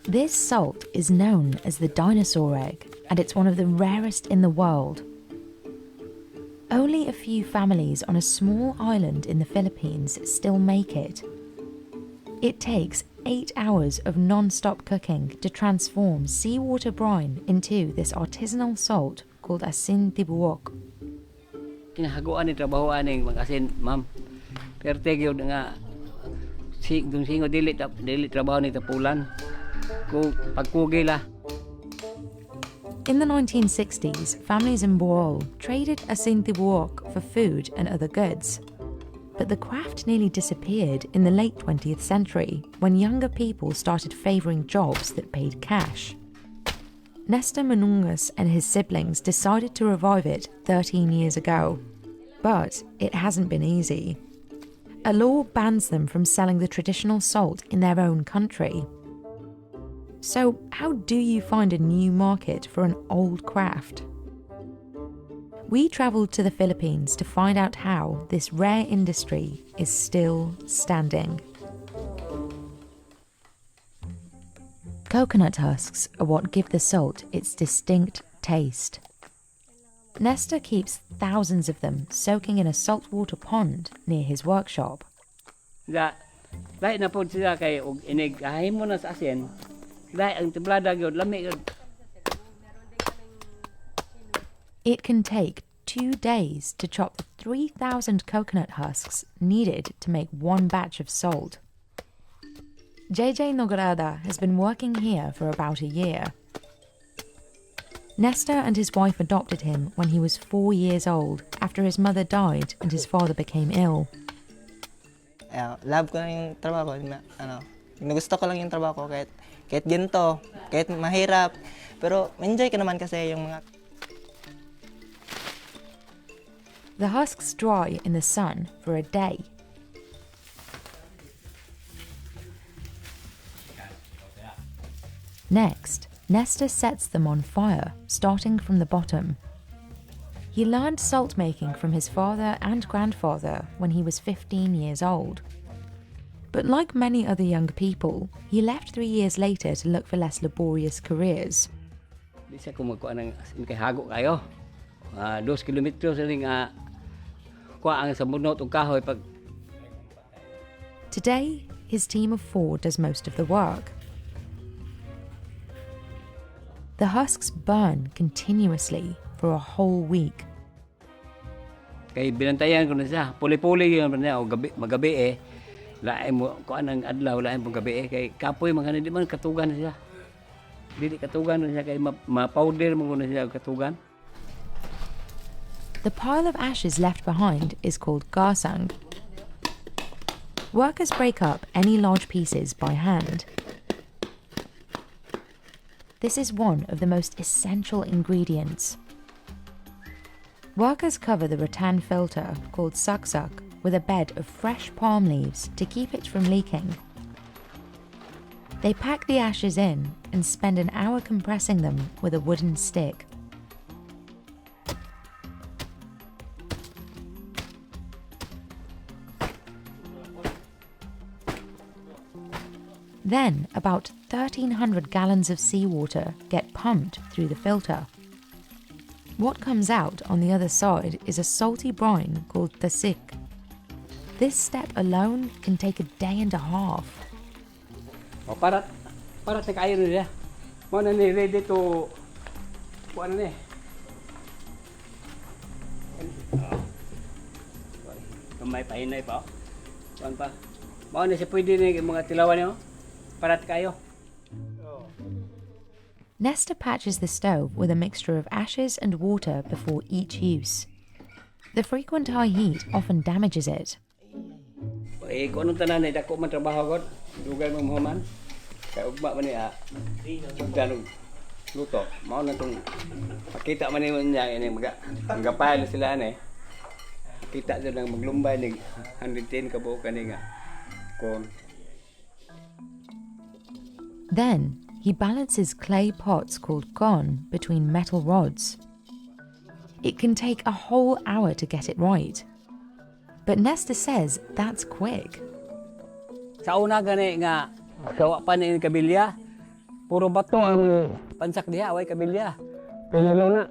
This salt is known as the dinosaur egg, and it's one of the rarest in the world. Only a few families on a small island in the Philippines still make it. It takes 8 hours of non-stop cooking to transform seawater brine into this artisanal salt called asin tibuok. Kinahaguan ni trabahoan ning mag-asin, ma'am. Perte gyud nga singo dili trabaho ni tapulan. Ko pagkugi la. In the 1960s, families in Bohol traded asin tibuok for food and other goods. But the craft nearly disappeared in the late 20th century when younger people started favouring jobs that paid cash. Nestor Manungas and his siblings decided to revive it 13 years ago. But it hasn't been easy. A law bans them from selling the traditional salt in their own country. So how do you find a new market for an old craft? We travelled to the Philippines to find out how this rare industry is still standing. Coconut husks are what give the salt its distinct taste. Nestor keeps thousands of them soaking in a saltwater pond near his workshop. Lahi na po sila kay og inig ahim mo na sa asin. Lahi ang tiblada gyud lami gyud. It can take 2 days to chop the 3,000 coconut husks needed to make one batch of salt. JJ Nograda has been working here for about a year. Nestor and his wife adopted him when he was 4 years old after his mother died and his father became ill. Love ko na yung trabaho ko. Gusto ko lang yung trabaho ko kahit ginto, kahit mahirap. Pero enjoy ko naman kasi yung mga... The husks dry in the sun for a day. Next, Nestor sets them on fire, starting from the bottom. He learned salt making from his father and grandfather when he was 15 years old. But like many other young people, he left 3 years later to look for less laborious careers. Di siya kumukuha ng asin kay hago kayo. 2 kilometro sa ning kuha ang sa bunot ug kahoy pag. Today, his team of 4 does most of the work. The husks burn continuously for a whole week. Kay binantayan ko na siya. Puli-puli yun niya o magabi lain mo kuan ang adlaw lain mo gabi kay kapoy mga di man katugan na siya. Dili katugan na siya kay ma-powder mo na siya katugan. The pile of ashes left behind is called garsang. Workers break up any large pieces by hand. This is one of the most essential ingredients. Workers cover the rattan filter, called saksak, with a bed of fresh palm leaves to keep it from leaking. They pack the ashes in and spend an hour compressing them with a wooden stick. Then, about 1,300 gallons of seawater get pumped through the filter. What comes out on the other side is a salty brine called tasik. This step alone can take a day and a half. Para kayo niya. Mo na ni ready to kuan ni. Kamay pahinay pa. Kuan pa. Mo na siya pwede ni mga tilawan niyo. Parat kayo. Nestor patches the stove with a mixture of ashes and water before each use. The frequent high heat often damages it. Kung anong tanan ay dako man trabaho god, dugay mo man. Kay ugma man niya. Ganong luto. Mao na tong pakita man niya ini magapay sila ani. Kita jud nang maglumbay ning 110 ka buok kani nga. Kon Then, he balances clay pots called gon between metal rods. It can take a whole hour to get it right. But Nestor says that's quick. sa una gani nga sawa pa ni kabilya puro bato ang pansak diha, way kabilya. Pero na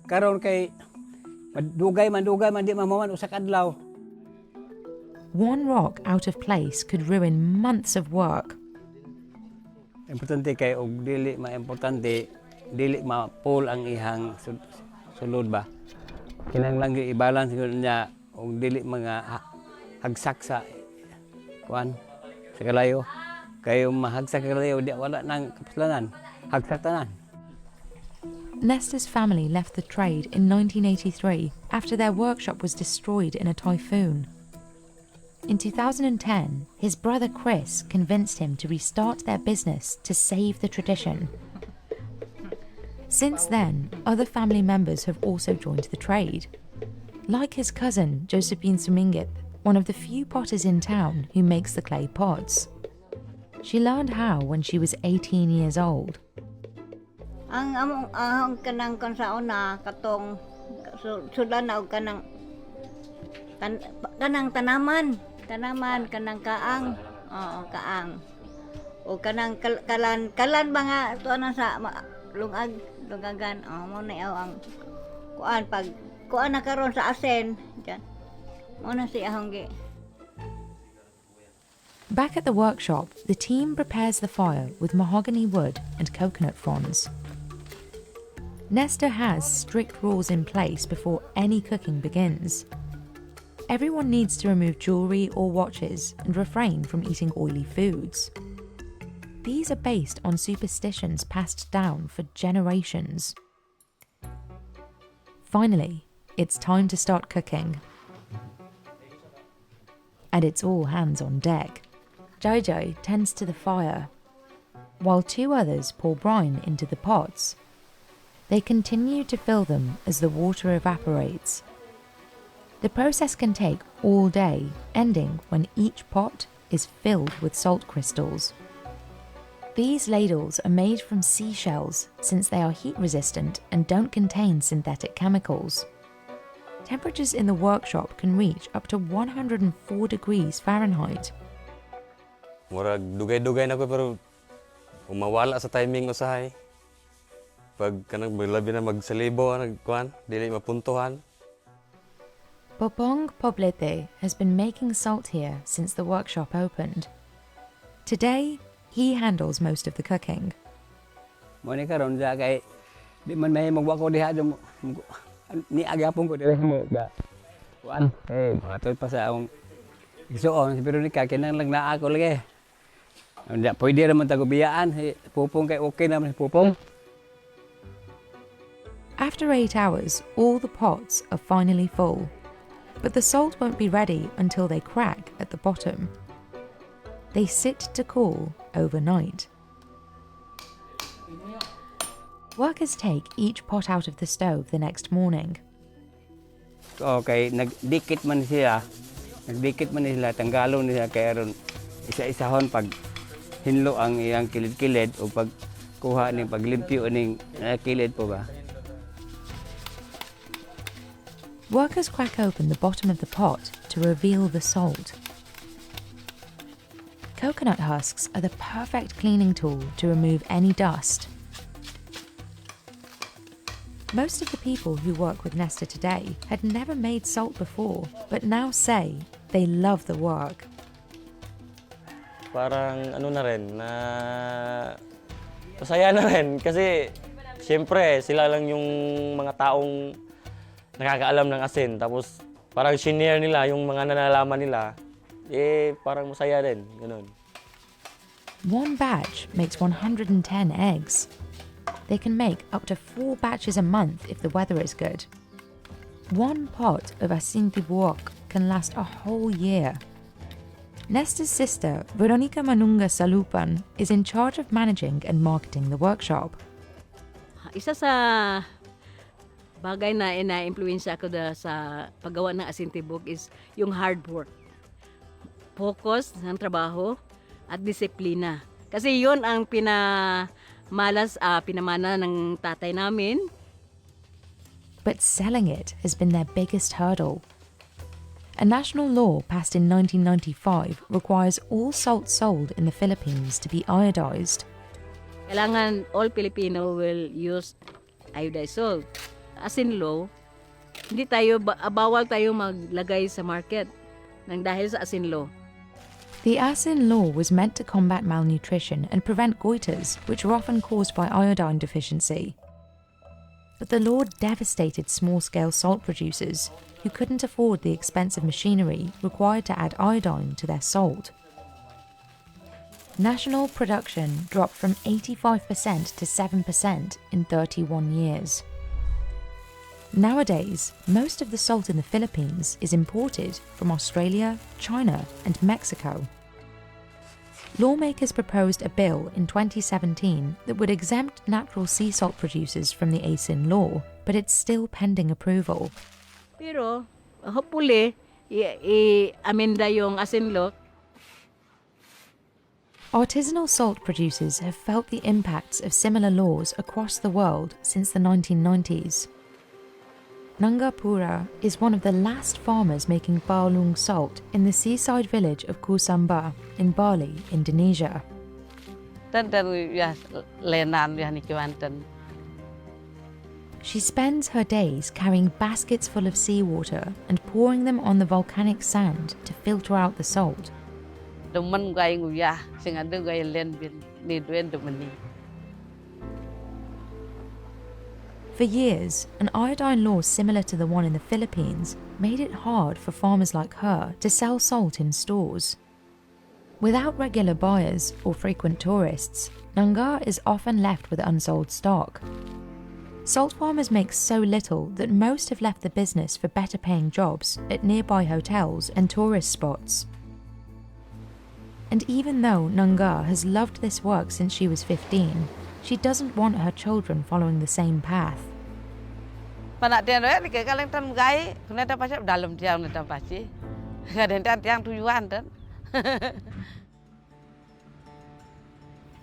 karon kay mandugay man di mamuman usa ka adlaw. One rock out of place could ruin months of work. Importante kay og dili importante dili ma-pull ang ihang sulod ba. Kinahanglan i-balance gyud niya og dili mga hagsak sa kuan sa kalayo. Kay mahagsak sa kalayo di wala nang kapuslanan. Hagsak tanan. Nestor's family left the trade in 1983 after their workshop was destroyed in a typhoon. In 2010, his brother Chris convinced him to restart their business to save the tradition. Since then, other family members have also joined the trade. Like his cousin, Josephine Sumingit, one of the few potters in town who makes the clay pots. She learned how when she was 18 years old. Ang among kanang konsauna katong sudan og kanang tanaman kanang kaang kaang o kanang kalan mga tuana sa lungagan mo na ang kuan pag kuan na karon sa asen diyan mo na si ahong gi. Back at the workshop, the team prepares the fire with mahogany wood and coconut fronds. Nestor has strict rules in place before any cooking begins. Everyone needs to remove jewellery or watches and refrain from eating oily foods. These are based on superstitions passed down for generations. Finally, it's time to start cooking. And it's all hands on deck. Jojo tends to the fire, while two others pour brine into the pots. They continue to fill them as the water evaporates. The process can take all day, ending when each pot is filled with salt crystals. These ladles are made from seashells since they are heat resistant and don't contain synthetic chemicals. Temperatures in the workshop can reach up to 104 degrees Fahrenheit. Murag dugay-dugay na ko pero umawala sa timing usahay. Pag kanang labi na magsalibo nagkuan, dili mapuntuhan. Popong Poblete has been making salt here since the workshop opened. Today, he handles most of the cooking. Mo ni karon ja kay di man may magwa ko diha ni agapon ko dire mo ga. Kuan matud pa sa akong igsuon si Veronica kinahanglan naa ako lagi. Hindi pwede naman tago biyaan si Pupong kay okay naman si Pupong. After 8 hours, all the pots are finally full. But the salt won't be ready until they crack at the bottom. They sit to cool overnight. Workers take each pot out of the stove the next morning. Okay, nagdikit man sila, tanggalon nila kay aron isa-isahon pag hinlo ang iyang kilid-kilid o pag kuha ning paglimpyo ning kilid po ba. Workers crack open the bottom of the pot to reveal the salt. Coconut husks are the perfect cleaning tool to remove any dust. Most of the people who work with Nestor today had never made salt before, but now say they love the work. Parang ano na rin, na masaya na rin kasi siyempre sila lang yung mga taong nakakaalam ng asin. Tapos parang shinare nila yung mga nalalaman nila, parang masaya din, ganun. One batch makes 110 eggs. They can make up to 4 batches a month if the weather is good. One pot of asin tibuok can last a whole year. Nestor's sister, Veronica Manunga Salupan, is in charge of managing and marketing the workshop. Isa sa bagay na ina-influensya ko sa paggawa ng asin tibuok is yung hard work. Focus ng trabaho at disiplina. Kasi yun ang pinamana ng tatay namin. But selling it has been their biggest hurdle. A national law passed in 1995 requires all salt sold in the Philippines to be iodized. Kailangan all Filipino will use iodized salt. Asin law, hindi tayo, bawal tayo maglagay sa market nang dahil sa asin law. The Asin law was meant to combat malnutrition and prevent goiters, which are often caused by iodine deficiency. But the law devastated small-scale salt producers who couldn't afford the expensive machinery required to add iodine to their salt. National production dropped from 85% to 7% in 31 years. Nowadays, most of the salt in the Philippines is imported from Australia, China, and Mexico. Lawmakers proposed a bill in 2017 that would exempt natural sea salt producers from the Asin law, but it's still pending approval. Pero, hopefully, i-amenda yung asin law. Artisanal salt producers have felt the impacts of similar laws across the world since the 1990s. Nangapura is one of the last farmers making Balung salt in the seaside village of Kusamba in Bali, Indonesia. She spends her days carrying baskets full of seawater and pouring them on the volcanic sand to filter out the salt. For years, an iodine law similar to the one in the Philippines made it hard for farmers like her to sell salt in stores. Without regular buyers or frequent tourists, Nanga is often left with unsold stock. Salt farmers make so little that most have left the business for better paying jobs at nearby hotels and tourist spots. And even though Nanga has loved this work since she was 15, she doesn't want her children following the same path.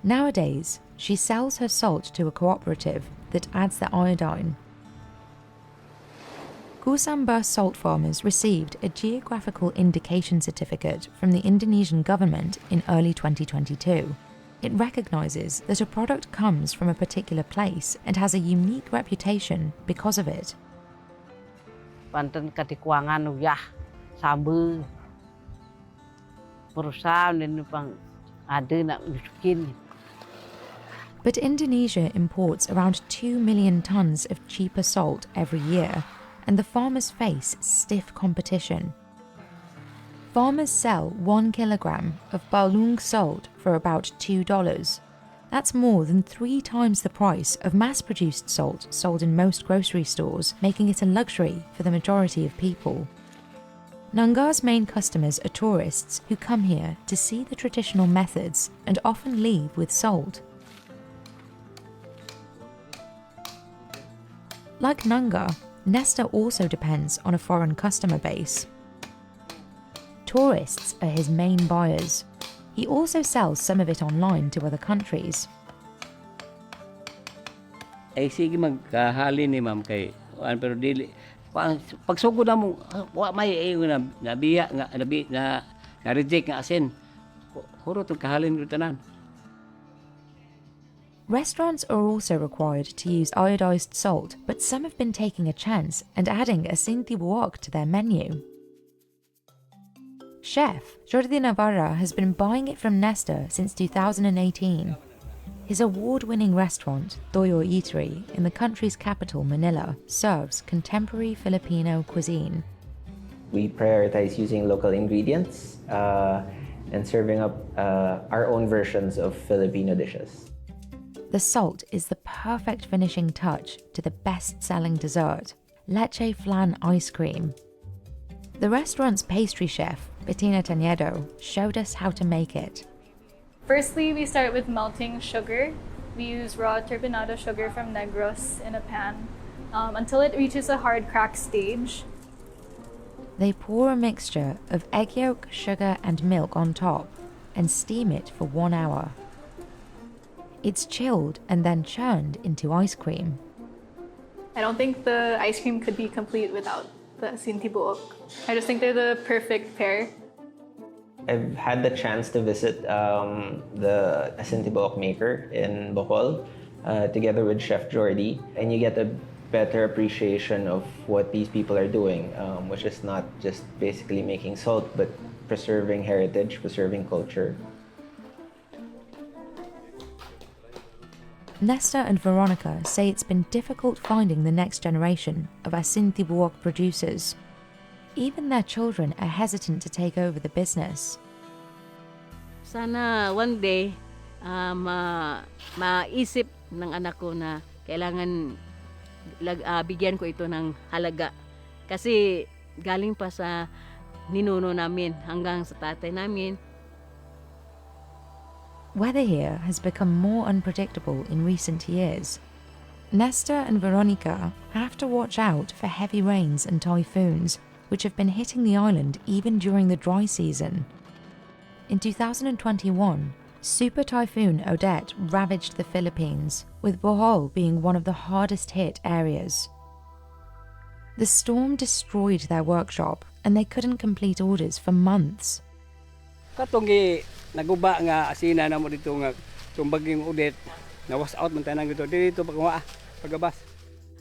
Nowadays, she sells her salt to a cooperative that adds the iodine. Kusamba salt farmers received a geographical indication certificate from the Indonesian government in early 2022. It recognises that a product comes from a particular place and has a unique reputation because of it. Panten katikwangan uyah sambu perusahaan ini pang ada nak miskin. But Indonesia imports around 2 million tonnes of cheaper salt every year, and the farmers face stiff competition. Farmers sell 1 kilogram of Balung salt for about $2. That's more than 3 times the price of mass-produced salt sold in most grocery stores, making it a luxury for the majority of people. Nanga's main customers are tourists who come here to see the traditional methods and often leave with salt. Like Nanga, Nesta also depends on a foreign customer base. Tourists are his main buyers. He also sells some of it online to other countries. Ay sige magkahali ni ma'am kay pero dili pagsugod na mo wa may na nabiya nga na reject nga asin. Huro to kahalin ko tanan. Restaurants are also required to use iodized salt, but some have been taking a chance and adding asin tibuok to their menu. Chef Jordi Navarra has been buying it from Nesta since 2018. His award-winning restaurant, Doyo Eatery, in the country's capital, Manila, serves contemporary Filipino cuisine. We prioritize using local ingredients and serving up our own versions of Filipino dishes. The salt is the perfect finishing touch to the best-selling dessert, leche flan ice cream. The restaurant's pastry chef, Bettina Taniedo, showed us how to make it. Firstly, we start with melting sugar. We use raw turbinado sugar from Negros in a pan until it reaches a hard crack stage. They pour a mixture of egg yolk, sugar and milk on top and steam it for 1 hour. It's chilled and then churned into ice cream. I don't think the ice cream could be complete without the asin tibuok. I just think they're the perfect pair. I've had the chance to visit the Asintibuok Maker in Bohol together with Chef Jordy, and you get a better appreciation of what these people are doing, which is not just basically making salt, but preserving heritage, preserving culture. Nesta and Veronica say it's been difficult finding the next generation of Asintibuok producers. Even their children are hesitant to take over the business. Sana one day maisip ng anak ko na kailangan bigyan ko ito ng halaga. Kasi galing pa sa ninuno namin hanggang sa tatay namin. Weather here has become more unpredictable in recent years. Nesta and Veronica have to watch out for heavy rains and typhoons, which have been hitting the island even during the dry season. In 2021, Super Typhoon Odette ravaged the Philippines, with Bohol being one of the hardest hit areas. The storm destroyed their workshop and they couldn't complete orders for months. Katong naguba nga asina na mo dito nga tumbaging udet na was out man tanang dito pagabas.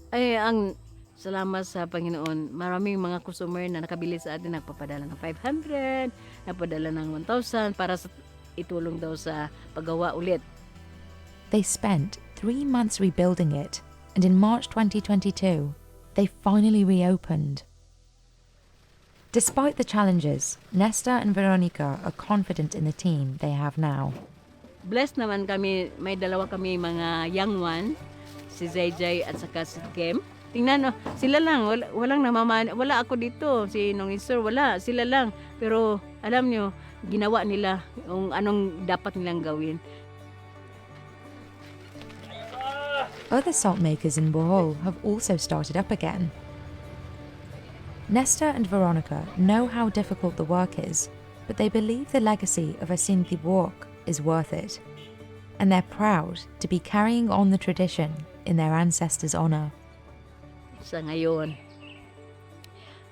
Ay, ang salamat sa Panginoon. Maraming mga customer na nakabili sa atin, nagpapadala ng 500, nagpadala ng 1,000 para sa itulong daw sa paggawa ulit. They spent 3 months rebuilding it, and in March 2022, they finally reopened. Despite the challenges, Nesta and Veronica are confident in the team they have now. Blessed naman kami, may dalawa kami mga young one, si JJ at saka si Kim. Tingnan, sila lang, walang namaman, wala ako dito, si Nong Isur, wala, sila lang. Pero alam nyo, ginawa nila yung anong dapat nilang gawin. Other salt makers in Bohol have also started up again. Nesta and Veronica know how difficult the work is, but they believe the legacy of Asintibuok is worth it. And they're proud to be carrying on the tradition in their ancestors' honor. Sa ngayon,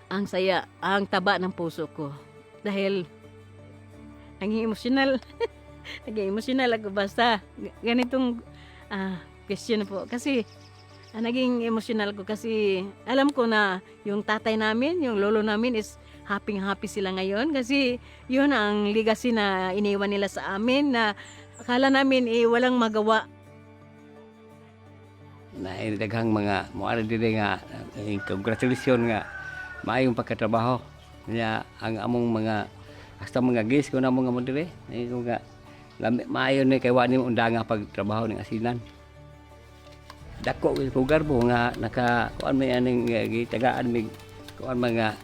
ang saya, ang taba ng puso ko. Dahil, naging emosyonal. Naging emosyonal ako basta ganitong question po. Kasi, naging emosyonal ko kasi alam ko na yung tatay namin, yung lolo namin is happy sila ngayon kasi yun ang legacy na iniwan nila sa amin na akala namin walang magawa. Na daghang mga moara diri nga congratulations nga maayong pagkatrabaho niya ang among mga hasta mga guys ko na mga mo diri nga maayo ni kay wa ni undang nga pagtrabaho ning asinan. Dako lugar po nga naka kuan may aning gitagaan mig kuan mga